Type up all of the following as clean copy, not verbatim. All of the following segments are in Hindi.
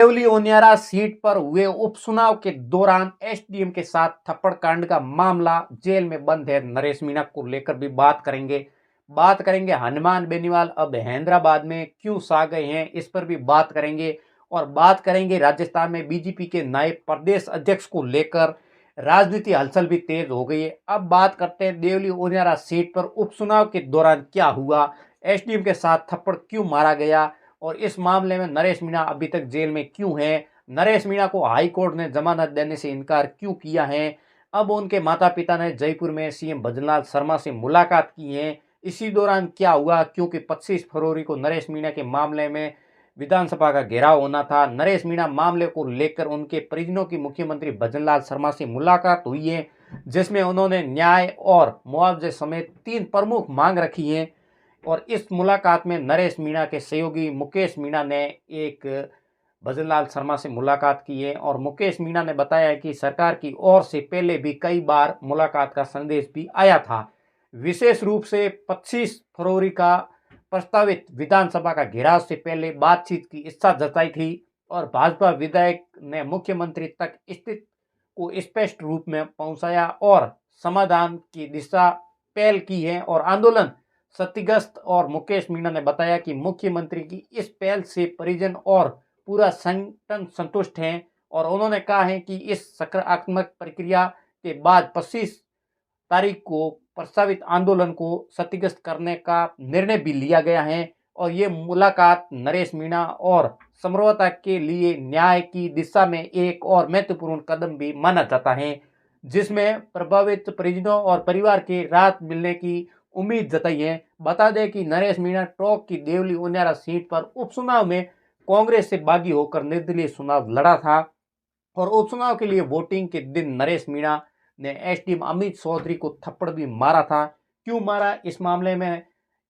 देवली ओनियारा सीट पर हुए उपचुनाव के दौरान एसडीएम के साथ थप्पड़ कांड का मामला, जेल में बंद है नरेश मीणा को लेकर भी बात करेंगे। हनुमान बेनीवाल अब हैदराबाद में क्यों सा गए हैं, इस पर भी बात करेंगे। और बात करेंगे राजस्थान में बीजेपी के नए प्रदेश अध्यक्ष को लेकर राजनीति हलचल भी तेज हो गई है। अब बात करते हैं देवली ओनियारा सीट पर उपचुनाव के दौरान क्या हुआ, एसडीएम के साथ थप्पड़ क्यों मारा गया और इस मामले में नरेश मीणा अभी तक जेल में क्यों है। नरेश मीणा को हाई कोर्ट ने जमानत देने से इनकार क्यों किया है। अब उनके माता पिता ने जयपुर में सीएम भजनलाल शर्मा से मुलाकात की है। इसी दौरान क्या हुआ, क्योंकि 25 फरवरी को नरेश मीणा के मामले में विधानसभा का घेराव होना था। नरेश मीणा मामले को लेकर उनके परिजनों की मुख्यमंत्री भजनलाल शर्मा से मुलाकात हुई है, जिसमें उन्होंने न्याय और मुआवजे समेत 3 प्रमुख मांग रखी हैं। और इस मुलाकात में नरेश मीणा के सहयोगी मुकेश मीणा ने एक भजनलाल शर्मा से मुलाकात की है और मुकेश मीणा ने बताया कि सरकार की ओर से पहले भी कई बार मुलाकात का संदेश भी आया था। विशेष रूप से 25 फरवरी का प्रस्तावित विधानसभा का घेराव से पहले बातचीत की इच्छा जताई थी और भाजपा विधायक ने मुख्यमंत्री तक स्थिति को स्पष्ट रूप में पहुंचाया और समाधान की दिशा पहल की है और आंदोलन क्षतिग्रस्त। और मुकेश मीणा ने बताया कि मुख्यमंत्री की इस पहल से परिजन और पूरा संगठन संतुष्ट हैं और उन्होंने कहा है कि इस सकारात्मक प्रक्रिया के बाद 25 तारीख को प्रस्तावित आंदोलन को क्षतिग्रस्त करने का निर्णय भी लिया गया है। और ये मुलाकात नरेश मीणा और समझौता के लिए न्याय की दिशा में एक और महत्वपूर्ण कदम भी माना जाता है, जिसमें प्रभावित परिजनों और परिवार की राहत मिलने की उम्मीद जताई है। बता दें कि नरेश मीणा टोंक की देवली ओनियारा सीट पर उपचुनाव में कांग्रेस से बागी होकर निर्दलीय चुनाव लड़ा था और उपचुनाव के लिए वोटिंग के दिन नरेश मीणा ने एसडीएम अमित चौधरी को थप्पड़ भी मारा था। क्यों मारा, इस मामले में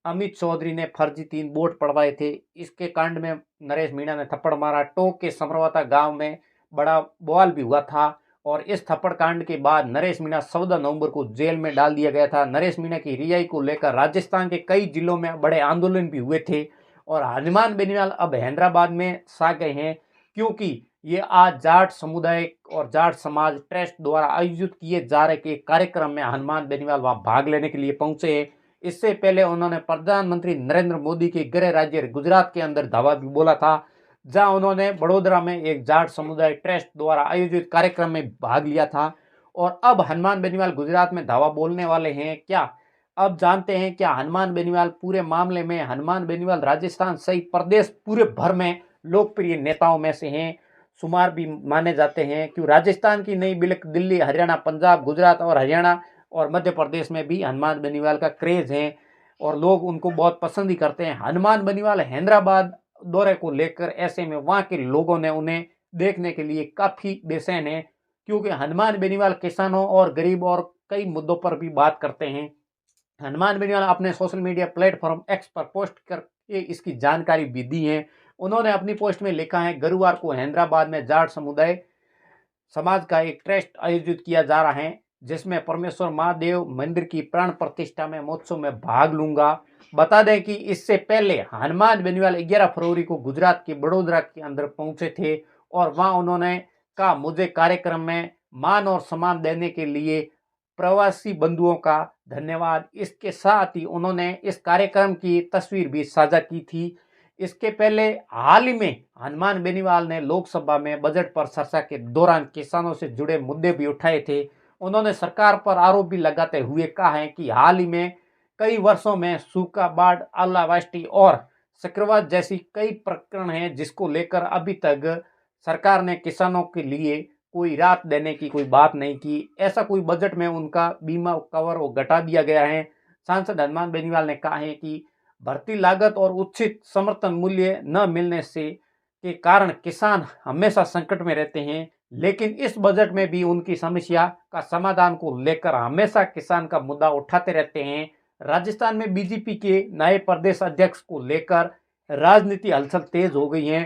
अमित चौधरी ने फर्जी 3 वोट पड़वाए थे। इसके कांड में नरेश मीणा ने थप्पड़ मारा। टोंक के समरवाता गांव में बड़ा बवाल भी हुआ था और इस थप्पड़ कांड के बाद नरेश मीणा 14 नवंबर को जेल में डाल दिया गया था। नरेश मीणा की रिहाई को लेकर राजस्थान के कई जिलों में बड़े आंदोलन भी हुए थे और हनुमान बेनीवाल अब हैदराबाद में सा गए हैं, क्योंकि ये आज जाट समुदाय और जाट समाज ट्रस्ट द्वारा आयोजित किए जा रहे कार्यक्रम में हनुमान बेनीवाल वहां भाग लेने के लिए पहुंचे हैं। इससे पहले उन्होंने प्रधानमंत्री नरेंद्र मोदी के गृह राज्य गुजरात के अंदर धावा भी बोला था, जहां उन्होंने बड़ोदरा में एक जाट समुदाय ट्रस्ट द्वारा आयोजित कार्यक्रम में भाग लिया था। और अब हनुमान बेनीवाल गुजरात में धावा बोलने वाले हैं क्या, अब जानते हैं क्या हनुमान बेनीवाल पूरे मामले में। हनुमान बेनीवाल राजस्थान सहित प्रदेश पूरे भर में लोकप्रिय नेताओं में से हैं, शुमार भी माने जाते हैं। क्यों राजस्थान की नहीं बल्कि दिल्ली, हरियाणा, पंजाब, गुजरात और हरियाणा और मध्य प्रदेश में भी हनुमान बेनीवाल का क्रेज है और लोग उनको बहुत पसंद ही करते हैं। हनुमान बेनीवाल हैदराबाद दौरे को लेकर ऐसे में वहाँ के लोगों ने उन्हें देखने के लिए काफ़ी बेचैन है, क्योंकि हनुमान बेनीवाल किसानों और गरीब और कई मुद्दों पर भी बात करते हैं। हनुमान बेनीवाल अपने सोशल मीडिया प्लेटफॉर्म एक्स पर पोस्ट करके इसकी जानकारी भी दी है। उन्होंने अपनी पोस्ट में लिखा है, गुरुवार को हैदराबाद में जाट समुदाय समाज का एक ट्रस्ट आयोजित किया जा रहा है, जिसमें परमेश्वर महादेव मंदिर की प्राण प्रतिष्ठा में महोत्सव में भाग लूंगा। बता दें कि इससे पहले हनुमान बेनीवाल 11 फरवरी को गुजरात के बड़ोदरा के अंदर पहुंचे थे और वहां उन्होंने कहा, मुझे कार्यक्रम में मान और सम्मान देने के लिए प्रवासी बंधुओं का धन्यवाद। इसके साथ ही उन्होंने इस कार्यक्रम की तस्वीर भी साझा की थी। इसके पहले हाल ही में हनुमान बेनीवाल ने लोकसभा में बजट पर चर्चा के दौरान किसानों से जुड़े मुद्दे भी उठाए थे। उन्होंने सरकार पर आरोप भी लगाते हुए कहा है कि हाल ही में कई वर्षों में सूखा, बाढ़, ओलावृष्टि और चक्रवात जैसी कई प्रकरण हैं, जिसको लेकर अभी तक सरकार ने किसानों के लिए कोई राहत देने की कोई बात नहीं की। ऐसा कोई बजट में उनका बीमा कवर वो घटा दिया गया है। सांसद हनुमान बेनीवाल ने कहा है कि भर्ती लागत और उचित समर्थन मूल्य न मिलने से के कारण किसान हमेशा संकट में रहते हैं, लेकिन इस बजट में भी उनकी समस्या का समाधान को लेकर हमेशा किसान का मुद्दा उठाते रहते हैं। राजस्थान में बीजेपी के नए प्रदेश अध्यक्ष को लेकर राजनीति हलचल तेज हो गई है।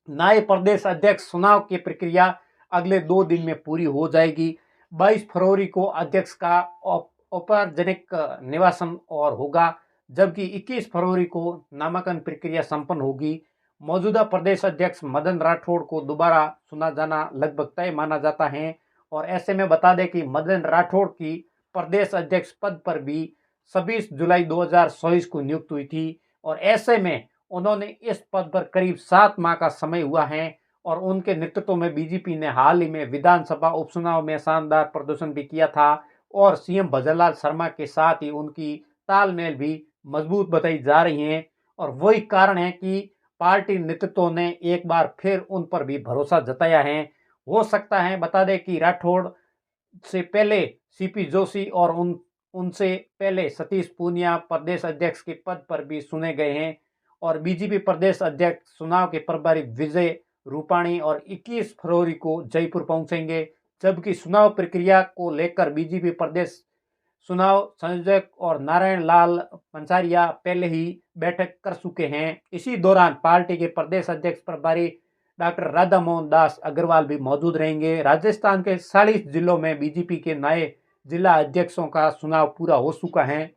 नए प्रदेश अध्यक्ष चुनाव की प्रक्रिया अगले 2 दिन में पूरी हो जाएगी। 22 फरवरी को अध्यक्ष का औपचारिक निवासन और होगा, जबकि 21 फरवरी को नामांकन प्रक्रिया संपन्न होगी। मौजूदा प्रदेश अध्यक्ष मदन राठौड़ को दोबारा चुना जाना लगभग तय माना जाता है। और ऐसे में बता दें कि मदन राठौड़ की प्रदेश अध्यक्ष पद पर भी 26 जुलाई 2024 को नियुक्त हुई थी और ऐसे में उन्होंने इस पद पर करीब 7 माह का समय हुआ है और उनके नेतृत्व में बीजेपी ने हाल ही में विधानसभा उपचुनाव में शानदार प्रदर्शन भी किया था और सीएम भजनलाल शर्मा के साथ ही उनकी तालमेल भी मजबूत बताई जा रही है। और वही कारण है कि पार्टी नेतृत्व ने एक बार फिर उन पर भी भरोसा जताया है। हो सकता है बता दें कि राठौड़ से पहले सीपी जोशी और उनसे पहले सतीश पूनिया प्रदेश अध्यक्ष के पद पर भी चुने गए हैं और बीजेपी प्रदेश अध्यक्ष चुनाव के प्रभारी विजय रूपाणी और 21 फरवरी को जयपुर पहुंचेंगे, जबकि चुनाव प्रक्रिया को लेकर बीजेपी प्रदेश चुनाव संयोजक और नारायण लाल पंचारिया पहले ही बैठक कर चुके हैं। इसी दौरान पार्टी के प्रदेश अध्यक्ष प्रभारी डॉक्टर राधा मोहन दास अग्रवाल भी मौजूद रहेंगे। राजस्थान के 40 जिलों में बीजेपी के नए जिला अध्यक्षों का चुनाव पूरा हो चुका है,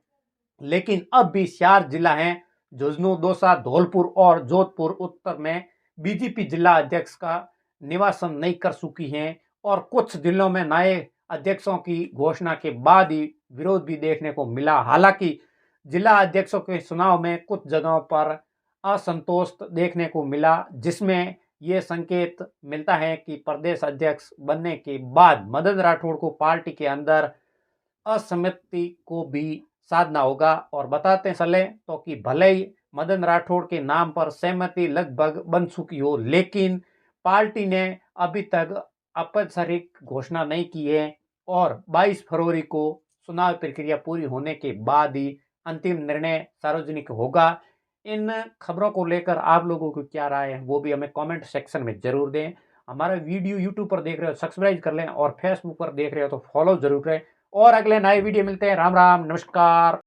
लेकिन अब भी 4 जिला हैं, झुंझुनू, दौसा, धौलपुर और जोधपुर उत्तर में बीजेपी जिला अध्यक्ष का निवासन नहीं कर चुकी हैं और कुछ जिलों में नए अध्यक्षों की घोषणा के बाद ही विरोध भी देखने को मिला। हालांकि जिला अध्यक्षों के चुनाव में कुछ जगहों पर असंतोष देखने को मिला, जिसमें ये संकेत मिलता है कि प्रदेश अध्यक्ष बनने के बाद मदन राठौड़ को पार्टी के अंदर असहमति को भी साधना होगा। और बताते चले तो कि भले ही मदन राठौड़ के नाम पर सहमति लगभग बन चुकी हो, लेकिन पार्टी ने अभी तक औपचारिक घोषणा नहीं की है और 22 फरवरी को चुनाव प्रक्रिया पूरी होने के बाद ही अंतिम निर्णय सार्वजनिक होगा। इन खबरों को लेकर आप लोगों को क्या राय है वो भी हमें कमेंट सेक्शन में जरूर दें। हमारा वीडियो यूट्यूब पर देख रहे हो सब्सक्राइब कर लें और फेसबुक पर देख रहे हो तो फॉलो जरूर करें और अगले नए वीडियो मिलते हैं। राम राम, नमस्कार।